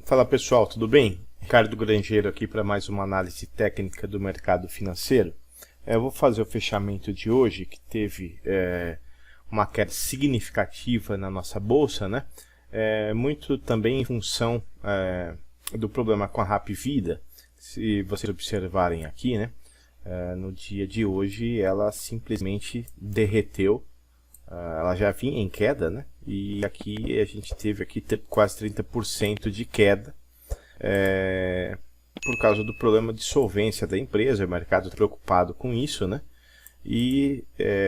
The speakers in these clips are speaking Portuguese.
Fala pessoal, tudo bem? Ricardo Grangeiro aqui para mais uma análise técnica do mercado financeiro. Eu vou fazer o fechamento de hoje, que teve uma queda significativa na nossa bolsa, né? Muito também em função do problema com a Hapvida. Se vocês observarem aqui, né? No dia de hoje ela simplesmente derreteu. Ela já vinha em queda, né? E aqui a gente teve aqui quase 30% de queda por causa do problema de solvência da empresa. O mercado preocupado com isso, né? E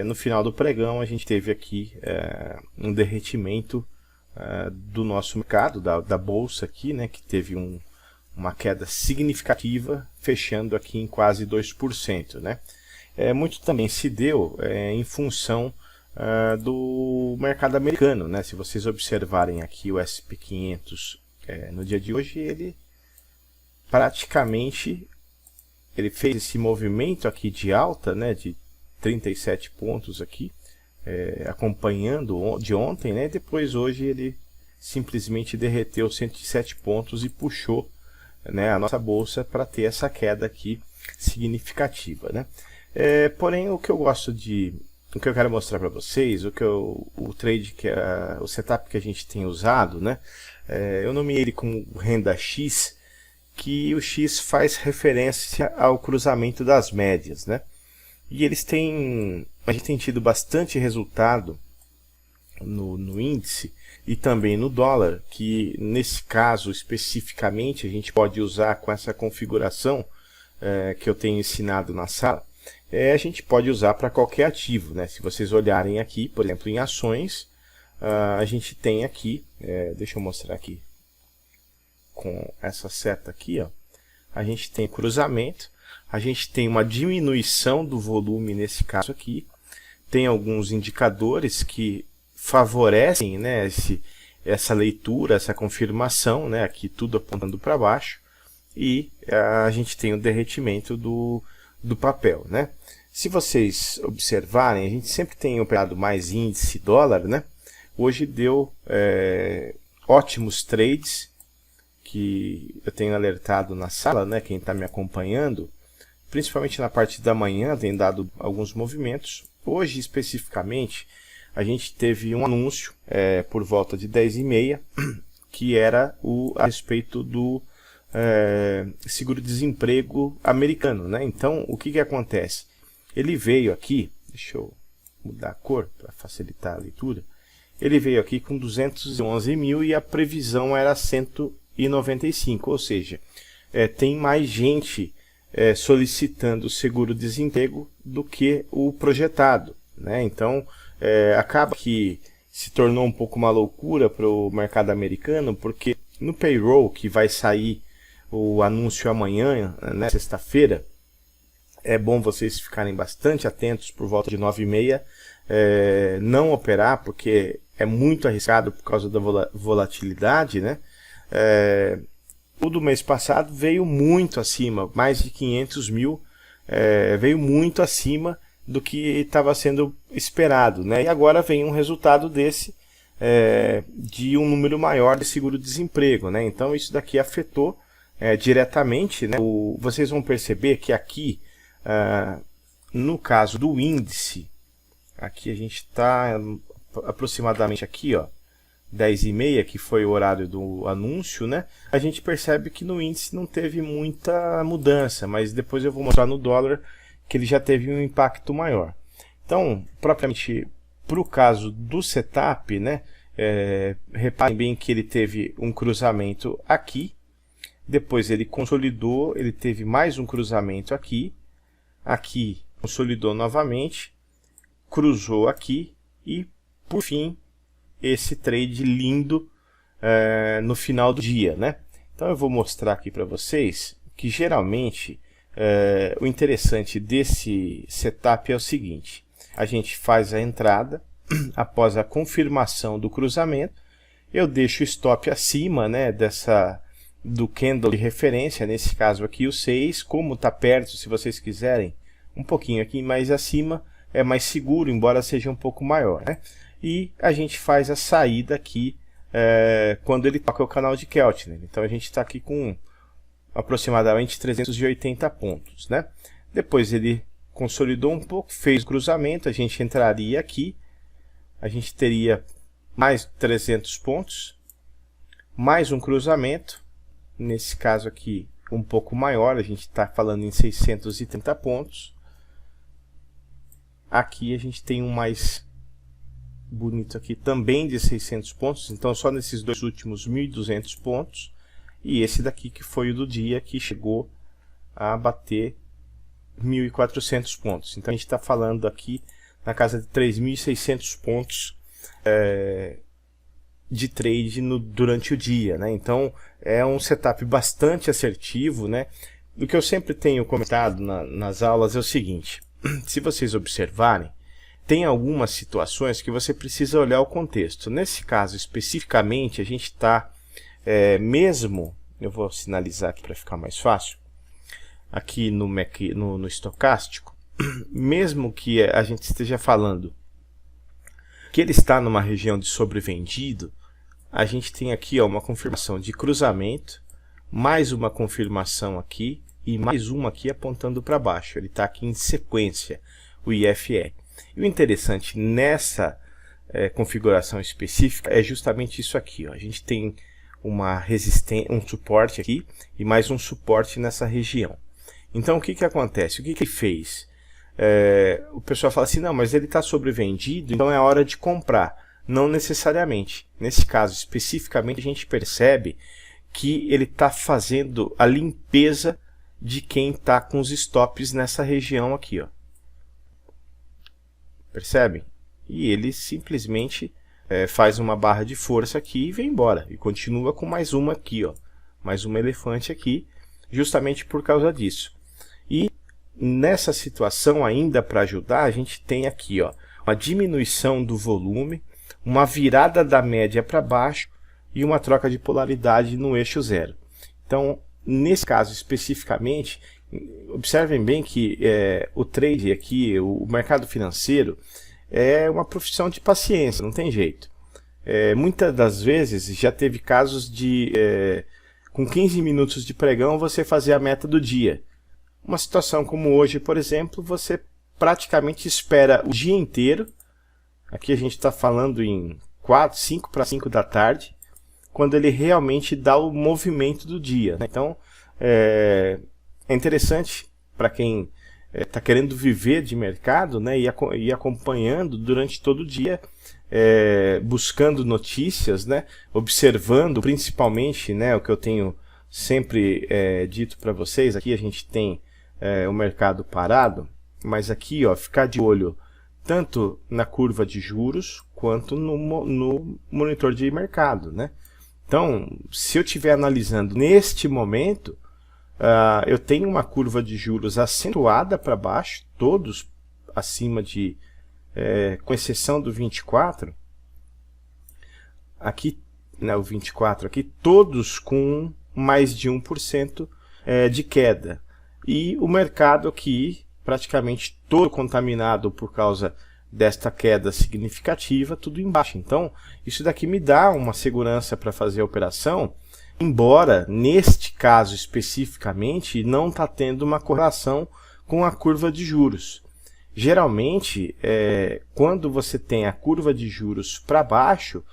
no final do pregão a gente teve aqui um derretimento do nosso mercado, da bolsa aqui, né? Que teve uma queda significativa, fechando aqui em quase 2%, né? Muito também se deu em função do mercado americano, né? Se vocês observarem aqui o S&P 500 no dia de hoje, ele praticamente fez esse movimento aqui de alta, né? De 37 pontos aqui, acompanhando de ontem, né? Depois hoje ele simplesmente derreteu 107 pontos e puxou, né, a nossa bolsa para ter essa queda aqui significativa, né? Porém, o que eu quero mostrar para vocês, o trade o setup que a gente tem usado, né? Eu nomeei ele como renda X, que o X faz referência ao cruzamento das médias, né? E a gente tem tido bastante resultado no índice e também no dólar, que nesse caso especificamente a gente pode usar com essa configuração que eu tenho ensinado na sala. A gente pode usar para qualquer ativo, né? Se vocês olharem aqui, por exemplo, em ações, a gente tem aqui, deixa eu mostrar aqui, com essa seta aqui, ó, a gente tem cruzamento, a gente tem uma diminuição do volume nesse caso aqui, tem alguns indicadores que favorecem, né, essa leitura, essa confirmação, né, aqui tudo apontando para baixo, e a gente tem o derretimento do papel, né? Se vocês observarem, a gente sempre tem operado mais índice dólar, né? Hoje deu ótimos trades que eu tenho alertado na sala, né? Quem está me acompanhando, principalmente na parte da manhã, tem dado alguns movimentos. Hoje, especificamente, a gente teve um anúncio por volta de 10h30, que era a respeito do seguro-desemprego americano, né? Então, o que acontece? Ele veio aqui, deixa eu mudar a cor para facilitar a leitura, ele veio aqui com 211 mil e a previsão era 195, ou seja, tem mais gente solicitando seguro-desemprego do que o projetado, né? Então, acaba que se tornou um pouco uma loucura para o mercado americano, porque no payroll, que vai sair o anúncio amanhã, né, sexta-feira, é bom vocês ficarem bastante atentos por volta de 9h30, não operar, porque é muito arriscado por causa da volatilidade, né? O do mês passado veio muito acima, mais de 500 mil, veio muito acima do que estava sendo esperado, né? E agora vem um resultado desse, de um número maior de seguro-desemprego, né? Então isso daqui afetou diretamente, né? Vocês vão perceber que aqui, no caso do índice, aqui a gente está aproximadamente aqui, ó, 10h30, que foi o horário do anúncio, né? A gente percebe que no índice não teve muita mudança, mas depois eu vou mostrar no dólar que ele já teve um impacto maior. Então, propriamente para o caso do setup, né? Reparem bem que ele teve um cruzamento aqui, depois ele consolidou, ele teve mais um cruzamento aqui, consolidou novamente, cruzou aqui e, por fim, esse trade lindo no final do dia, né? Então eu vou mostrar aqui para vocês que geralmente o interessante desse setup é o seguinte: a gente faz a entrada, após a confirmação do cruzamento, eu deixo o stop acima, né, do candle de referência, nesse caso aqui o 6, como está perto, se vocês quiserem, um pouquinho aqui mais acima, é mais seguro, embora seja um pouco maior, né? E a gente faz a saída aqui quando ele toca o canal de Keltner. Então a gente está aqui com aproximadamente 380 pontos, né? Depois ele consolidou um pouco, fez o cruzamento, a gente entraria aqui, a gente teria mais 300 pontos, mais um cruzamento, nesse caso aqui um pouco maior, a gente está falando em 630 pontos. Aqui a gente tem um mais bonito aqui também de 600 pontos, então só nesses dois últimos 1.200 pontos, e esse daqui que foi o do dia, que chegou a bater 1.400 pontos. Então a gente está falando aqui na casa de 3.600 pontos de trade durante o dia, né? Então é um setup bastante assertivo, né? O que eu sempre tenho comentado nas aulas é o seguinte: se vocês observarem, tem algumas situações que você precisa olhar o contexto. Nesse caso especificamente, a gente está mesmo, eu vou sinalizar aqui para ficar mais fácil, aqui no estocástico, mesmo que a gente esteja falando que ele está numa região de sobrevendido, a gente tem aqui uma confirmação de cruzamento, mais uma confirmação aqui e mais uma aqui apontando para baixo. Ele está aqui em sequência, o IFE. E o interessante nessa configuração específica é justamente isso aqui. A gente tem uma resistência, um suporte aqui e mais um suporte nessa região. Então o que acontece? O que ele fez? O pessoal fala assim, não, mas ele está sobrevendido, então é hora de comprar. Não necessariamente. Nesse caso especificamente a gente percebe que ele está fazendo a limpeza de quem está com os stops nessa região aqui, ó. Percebem? E ele simplesmente faz uma barra de força aqui e vem embora. E continua com mais uma aqui, ó. Mais uma elefante aqui, justamente por causa disso. E nessa situação ainda para ajudar, a gente tem aqui, ó, uma diminuição do volume, uma virada da média para baixo e uma troca de polaridade no eixo zero. Então, nesse caso especificamente, observem bem que o trade aqui, o mercado financeiro, é uma profissão de paciência, não tem jeito. Muitas das vezes já teve casos de, com 15 minutos de pregão, você fazer a meta do dia. Uma situação como hoje, por exemplo, você praticamente espera o dia inteiro. Aqui a gente está falando em 5 para 5 da tarde, quando ele realmente dá o movimento do dia, né? Então, é interessante para quem está querendo viver de mercado, né, e acompanhando durante todo o dia, buscando notícias, né, observando principalmente, né, o que eu tenho sempre dito para vocês. Aqui a gente tem o mercado parado, mas aqui, ó, ficar de olho tanto na curva de juros quanto no monitor de mercado, né? Então, se eu estiver analisando neste momento, eu tenho uma curva de juros acentuada para baixo, todos acima de, com exceção do 24, aqui, né, o 24 aqui, todos com mais de 1% de queda. E o mercado aqui, praticamente todo contaminado por causa desta queda significativa, tudo embaixo. Então, isso daqui me dá uma segurança para fazer a operação, embora, neste caso especificamente, não está tendo uma correlação com a curva de juros. Geralmente, quando você tem a curva de juros para baixo,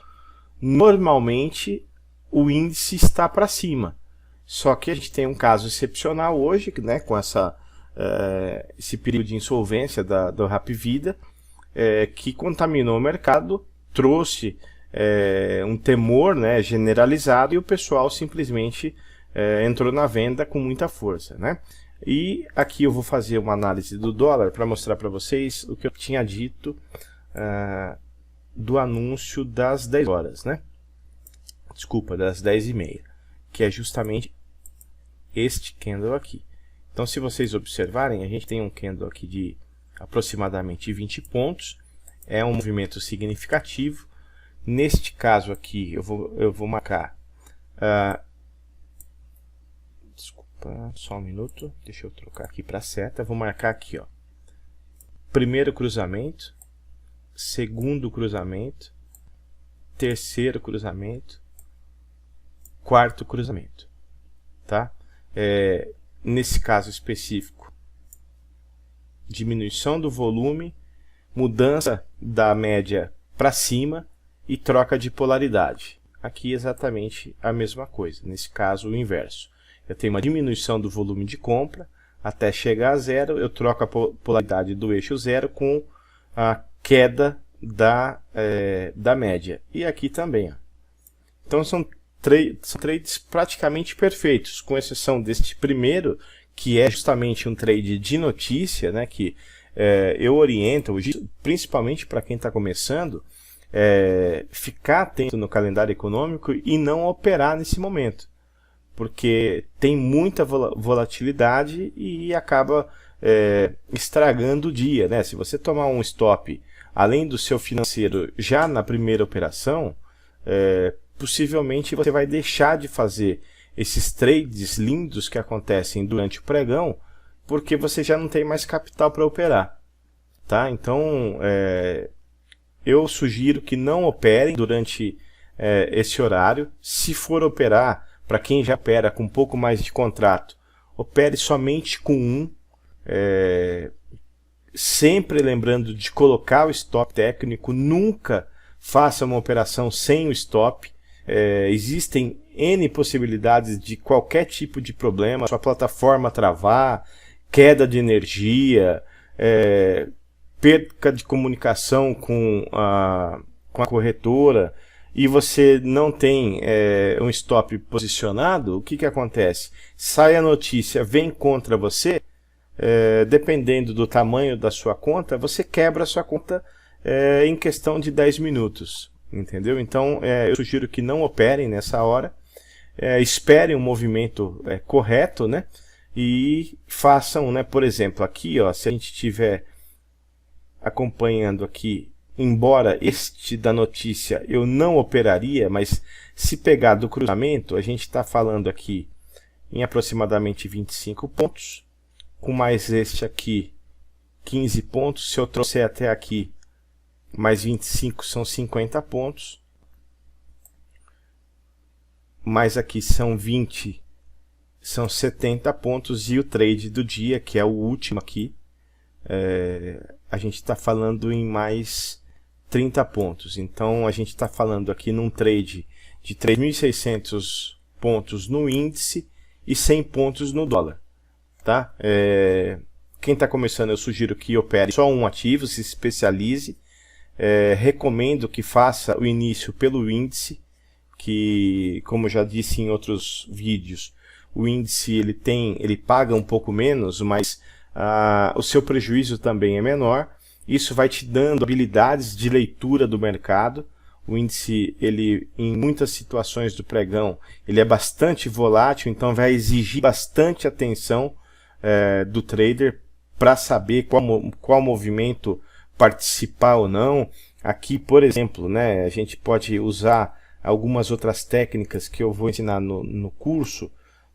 normalmente o índice está para cima. Só que a gente tem um caso excepcional hoje, né, com esse período de insolvência do Hapvida, que contaminou o mercado, trouxe um temor, né, generalizado, e o pessoal simplesmente entrou na venda com muita força, né? E aqui eu vou fazer uma análise do dólar para mostrar para vocês o que eu tinha dito do anúncio das 10 horas, né? Desculpa, das 10h30, que é justamente este candle aqui. Então, se vocês observarem, a gente tem um candle aqui de aproximadamente 20 pontos, é um movimento significativo. Neste caso aqui, eu vou marcar, desculpa, só um minuto, deixa eu trocar aqui para a seta, vou marcar aqui, ó, primeiro cruzamento, segundo cruzamento, terceiro cruzamento, quarto cruzamento, tá? Nesse caso específico, diminuição do volume, mudança da média para cima e troca de polaridade. Aqui exatamente a mesma coisa, nesse caso o inverso. Eu tenho uma diminuição do volume de compra até chegar a zero, eu troco a polaridade do eixo zero com a queda da média. E aqui também. Ó. Então são trades praticamente perfeitos, com exceção deste primeiro, que é justamente um trade de notícia, né, que eu oriento, principalmente para quem está começando, ficar atento no calendário econômico e não operar nesse momento, porque tem muita volatilidade e acaba estragando o dia, né? Se você tomar um stop além do seu financeiro já na primeira operação, possivelmente você vai deixar de fazer esses trades lindos que acontecem durante o pregão, porque você já não tem mais capital para operar, tá? Então eu sugiro que não operem durante esse horário. Se for operar, para quem já opera com um pouco mais de contrato, opere somente com um, sempre lembrando de colocar o stop técnico. Nunca faça uma operação sem o stop. Existem N possibilidades de qualquer tipo de problema, sua plataforma travar, queda de energia, perca de comunicação com a corretora, e você não tem um stop posicionado. O que acontece? Sai a notícia, vem contra você, dependendo do tamanho da sua conta, você quebra a sua conta em questão de 10 minutos. Entendeu? Então eu sugiro que não operem nessa hora, esperem um movimento correto, né? E façam, né? Por exemplo, aqui, ó, se a gente estiver acompanhando aqui, embora este da notícia eu não operaria, mas se pegar do cruzamento, a gente está falando aqui em aproximadamente 25 pontos, com mais este aqui 15 pontos, se eu trouxer até aqui mais 25 são 50 pontos, mais aqui são 20, são 70 pontos, e o trade do dia, que é o último aqui, a gente está falando em mais 30 pontos. Então a gente está falando aqui num trade de 3.600 pontos no índice e 100 pontos no dólar, tá? Quem está começando, eu sugiro que opere só um ativo, se especialize. Recomendo que faça o início pelo índice, que, como já disse em outros vídeos, o índice ele paga um pouco menos, mas o seu prejuízo também é menor. Isso vai te dando habilidades de leitura do mercado. O índice, em muitas situações do pregão, ele é bastante volátil, então vai exigir bastante atenção do trader para saber qual movimento participar ou não. Aqui, por exemplo, né, a gente pode usar algumas outras técnicas que eu vou ensinar no curso.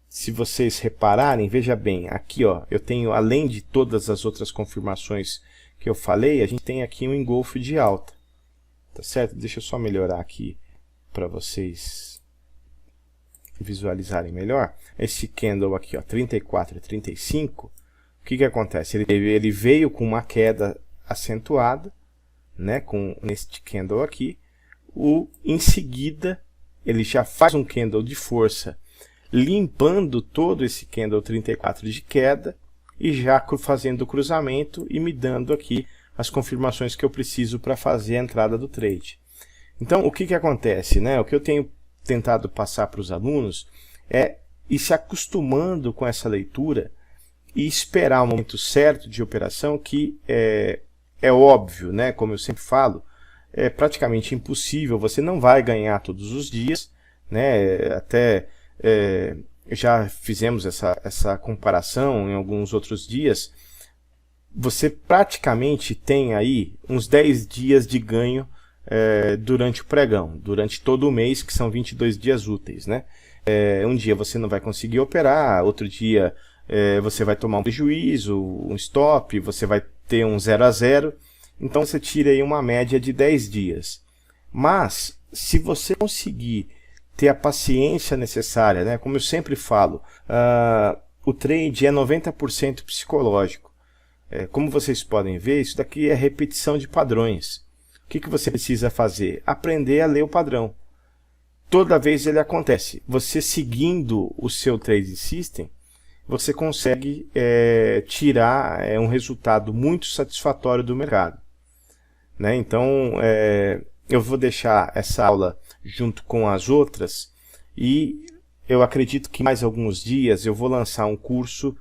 Se vocês repararem, veja bem, aqui ó, eu tenho, além de todas as outras confirmações que eu falei, a gente tem aqui um engolfo de alta, tá certo? Deixa eu só melhorar aqui para vocês visualizarem melhor. Esse candle aqui, ó, 34 e 35, o que acontece? Ele veio com uma queda acentuada, né, com este candle aqui. Em seguida, ele já faz um candle de força, limpando todo esse candle 34 de queda, e já fazendo o cruzamento e me dando aqui as confirmações que eu preciso para fazer a entrada do trade. Então, o que acontece, né? O que eu tenho tentado passar para os alunos é ir se acostumando com essa leitura e esperar o momento certo de operação, que é óbvio, né? Como eu sempre falo, é praticamente impossível, você não vai ganhar todos os dias, né? Até já fizemos essa comparação em alguns outros dias. Você praticamente tem aí uns 10 dias de ganho durante o pregão, durante todo o mês, que são 22 dias úteis, né? Um dia você não vai conseguir operar, outro dia você vai tomar um prejuízo, um stop, você vai ter um 0 a 0. Então você tira aí uma média de 10 dias. Mas se você conseguir ter a paciência necessária, né? Como eu sempre falo, o trade é 90% psicológico. Como vocês podem ver, isso daqui é repetição de padrões. O que você precisa fazer? Aprender a ler o padrão. Toda vez ele acontece. Você seguindo o seu trade system, você consegue tirar um resultado muito satisfatório do mercado, né? Então, eu vou deixar essa aula junto com as outras e eu acredito que em mais alguns dias eu vou lançar um curso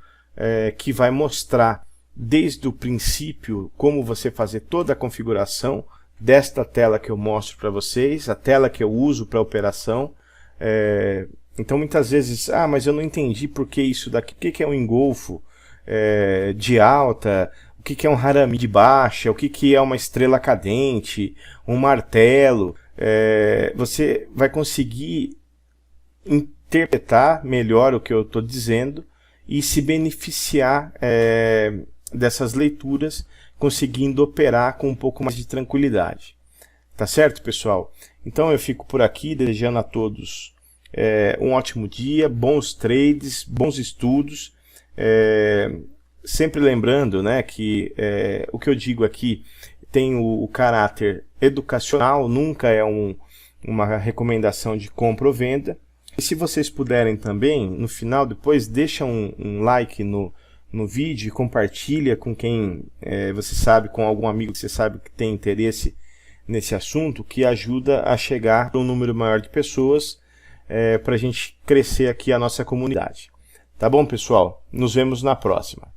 que vai mostrar desde o princípio como você fazer toda a configuração desta tela que eu mostro para vocês, a tela que eu uso para operação. Então muitas vezes, mas eu não entendi por que isso daqui, o que é um engolfo de alta, o que é um harami de baixa, o que é uma estrela cadente, um martelo. Você vai conseguir interpretar melhor o que eu estou dizendo e se beneficiar dessas leituras, conseguindo operar com um pouco mais de tranquilidade. Tá certo, pessoal? Então eu fico por aqui, desejando a todos um ótimo dia, bons trades, bons estudos. Sempre lembrando, né, que o que eu digo aqui tem o caráter educacional, nunca é uma recomendação de compra ou venda. E se vocês puderem também, no final, depois, deixa um like no vídeo e compartilha com quem você sabe, com algum amigo que você sabe que tem interesse nesse assunto, que ajuda a chegar para um número maior de pessoas, para a gente crescer aqui a nossa comunidade. Tá bom, pessoal? Nos vemos na próxima.